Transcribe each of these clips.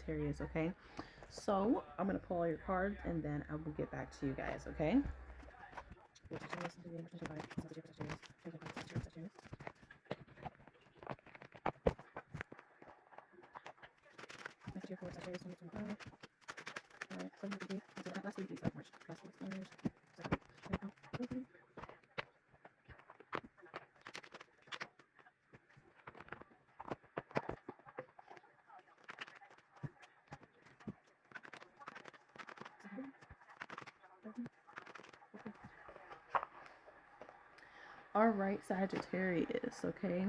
Sagittarius, okay? So I'm gonna pull all your cards and then I will get back to you guys, okay? Next year for Sagittarius 2025. Alright, 7 last week of March. Last week of March. All right, Sagittarius, okay?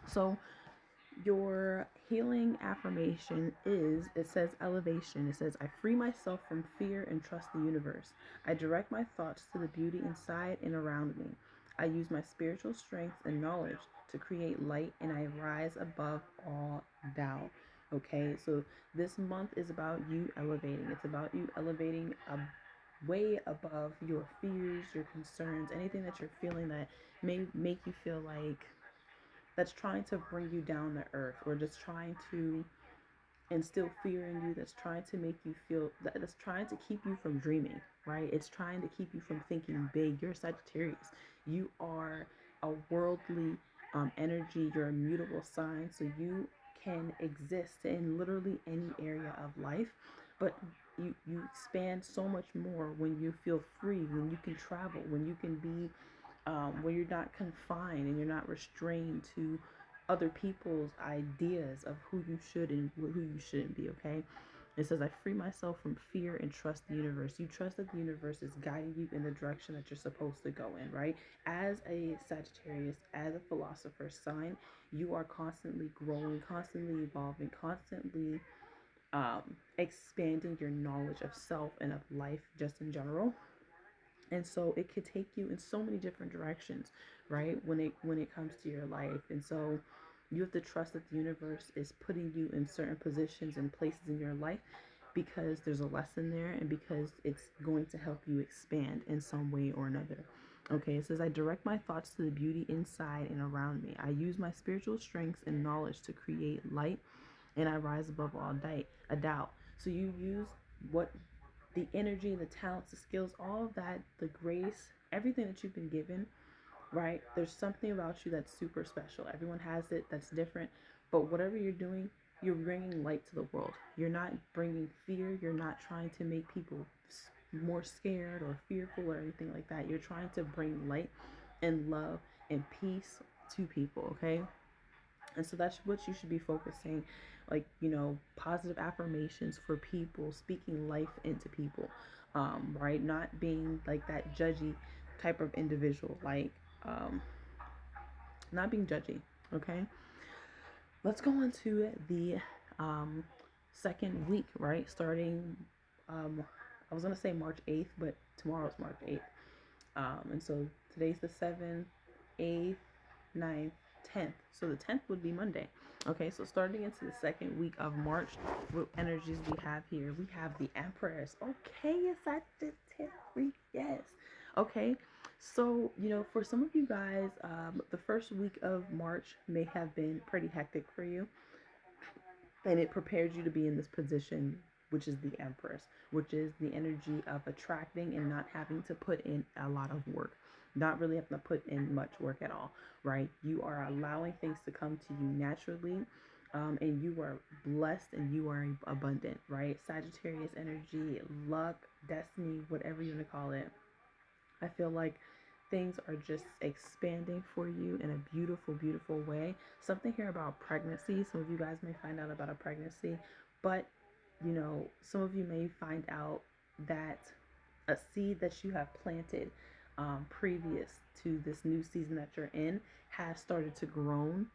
So your healing affirmation is, it says elevation. It says, I free myself from fear and trust the universe. I direct my thoughts to the beauty inside and around me. I use my spiritual strength and knowledge to create light, and I rise above all doubt. Okay, so this month is about you elevating. It's about you elevating way above your fears, your concerns, anything that you're feeling that may make you feel like that's trying to bring you down to earth, or just trying to instill fear in you, that's trying to make you feel that's trying to keep you from dreaming, right? It's trying to keep you from thinking big. You're Sagittarius. You are a worldly energy. You're a mutable sign, so you can exist in literally any area of life, but you expand so much more when you feel free, when you can travel, when you can be where you're not confined and you're not restrained to other people's ideas of who you should and who you shouldn't be, okay? It says, I free myself from fear and trust the universe. You trust that the universe is guiding you in the direction that you're supposed to go in, right? As a Sagittarius, as a philosopher sign, you are constantly growing, constantly evolving, constantly expanding your knowledge of self and of life just in general. And so it could take you in so many different directions, right, when it comes to your life. And so you have to trust that the universe is putting you in certain positions and places in your life because there's a lesson there, and because it's going to help you expand in some way or another. Okay, it says, I direct my thoughts to the beauty inside and around me. I use my spiritual strengths and knowledge to create light, and I rise above all doubt. So you use what the energy, the talents, the skills, all of that, the grace, everything that you've been given, right? There's something about you that's super special. Everyone has it, that's different. But whatever you're doing, you're bringing light to the world. You're not bringing fear. You're not trying to make people more scared or fearful or anything like that. You're trying to bring light and love and peace to people, okay? And so that's what you should be focusing, like, positive affirmations for people, speaking life into people, right? Not being like that judgy type of individual, like, not being judgy, okay? Let's go on to the second week, right? Starting, I was going to say March 8th, but tomorrow's March 8th. And so today's the 7th, 8th, 9th, 10th. So the 10th would be Monday. Okay, so starting into the second week of March, what energies we have here? We have the Empress. Okay, Sagittarius. Yes. Okay, so, for some of you guys, the first week of March may have been pretty hectic for you, and it prepared you to be in this position, which is the Empress, which is the energy of attracting and not having to put in a lot of work, not really having to put in much work at all, right? You are allowing things to come to you naturally, and you are blessed and you are abundant, right? Sagittarius energy, luck, destiny, whatever you want to call it. I feel like things are just expanding for you in a beautiful, beautiful way. Something here about pregnancy. Some of you guys may find out about a pregnancy, but some of you may find out that a seed that you have planted previous to this new season that you're in has started to grow,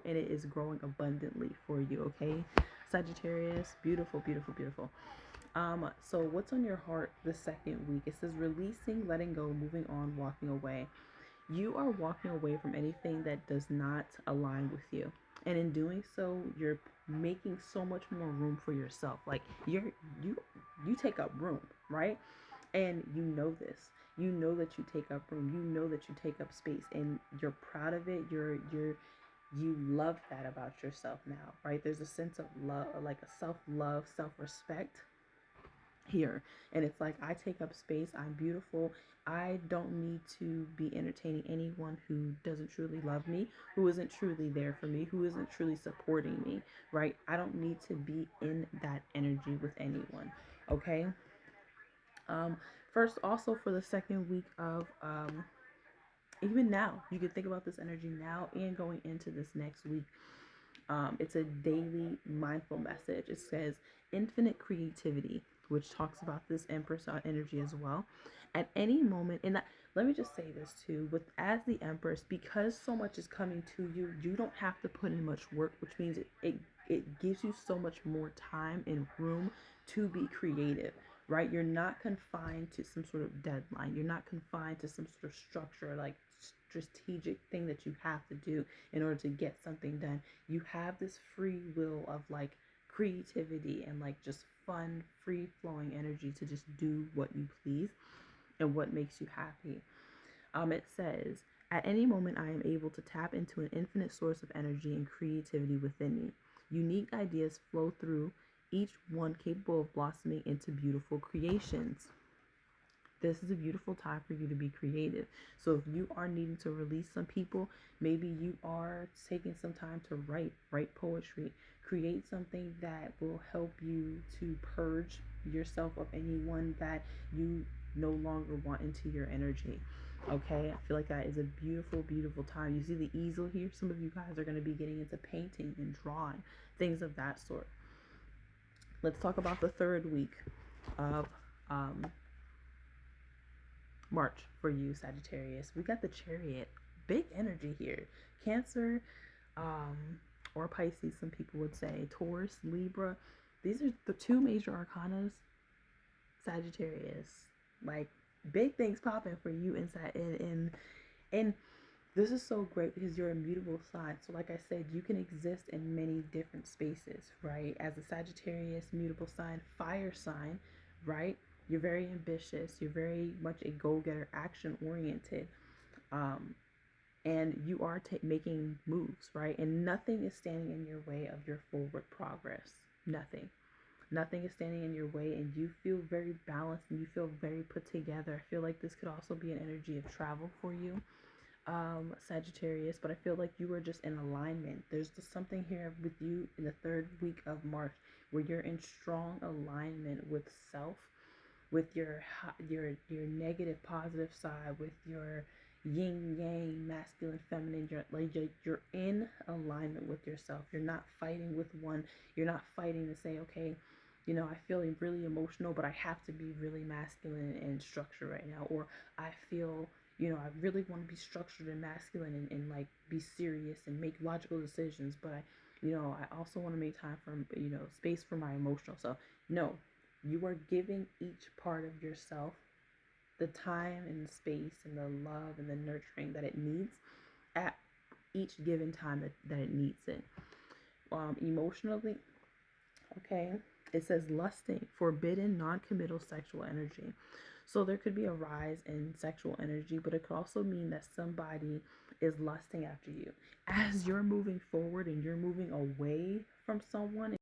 and it is growing abundantly for you. Okay, Sagittarius, beautiful, beautiful, beautiful. So what's on your heart the second week? It says releasing, letting go, moving on, walking away. You are walking away from anything that does not align with you. And in doing so, you're making so much more room for yourself. Like you take up room, right? And you know this. You know that you take up room. You know that you take up space, and you're proud of it. you love that about yourself now, right? There's a sense of love, like a self-love, self-respect here. And it's like, I take up space, I'm beautiful, I don't need to be entertaining anyone who doesn't truly love me, who isn't truly there for me, who isn't truly supporting me, right? I don't need to be in that energy with anyone. Okay. um First, also for the second week of even now, you can think about this energy now and going into this next week. It's a daily mindful message. It says infinite creativity, which talks about this Empress energy as well. At any moment, and let me just say this too, with as the Empress, because so much is coming to you, you don't have to put in much work, which means it gives you so much more time and room to be creative, right? You're not confined to some sort of deadline. You're not confined to some sort of structure, like strategic thing that you have to do in order to get something done. You have this free will of like creativity and like just fun, free flowing energy to just do what you please and what makes you happy. It says, at any moment, I am able to tap into an infinite source of energy and creativity within me. Unique ideas flow through, each one capable of blossoming into beautiful creations. This is a beautiful time for you to be creative. So if you are needing to release some people, maybe you are taking some time to write poetry, create something that will help you to purge yourself of anyone that you no longer want into your energy. Okay, I feel like that is a beautiful, beautiful time. You see the easel here? Some of you guys are going to be getting into painting and drawing, things of that sort. Let's talk about the third week of March for you, Sagittarius. We got the Chariot. Big energy here. Cancer, um, or Pisces, some people would say. Taurus, Libra. These are the two major arcanas. Sagittarius. Like, big things popping for you inside. And this is so great because you're a mutable sign. So like I said, you can exist in many different spaces, right? As a Sagittarius, mutable sign, fire sign, right? You're very ambitious. You're very much a go-getter, action-oriented. Um, and you are making moves, right? And nothing is standing in your way of your forward progress. Nothing. Nothing is standing in your way, and you feel very balanced and you feel very put together. I feel like this could also be an energy of travel for you, Sagittarius, but I feel like you are just in alignment. There's just something here with you in the third week of March where you're in strong alignment with self, with your negative positive side, with your yin yang masculine feminine. You're in alignment with yourself. You're not fighting with one. You're not fighting to say, okay, I feel really emotional, but I have to be really masculine and structured right now, or I feel, I really want to be structured and masculine and like be serious and make logical decisions, but I also want to make time for, space for my emotional self. No, you are giving each part of yourself the time and the space and the love and the nurturing that it needs at each given time that it needs it. Emotionally, okay, it says lusting, forbidden, non-committal sexual energy. So there could be a rise in sexual energy, but it could also mean that somebody is lusting after you. As you're moving forward and you're moving away from someone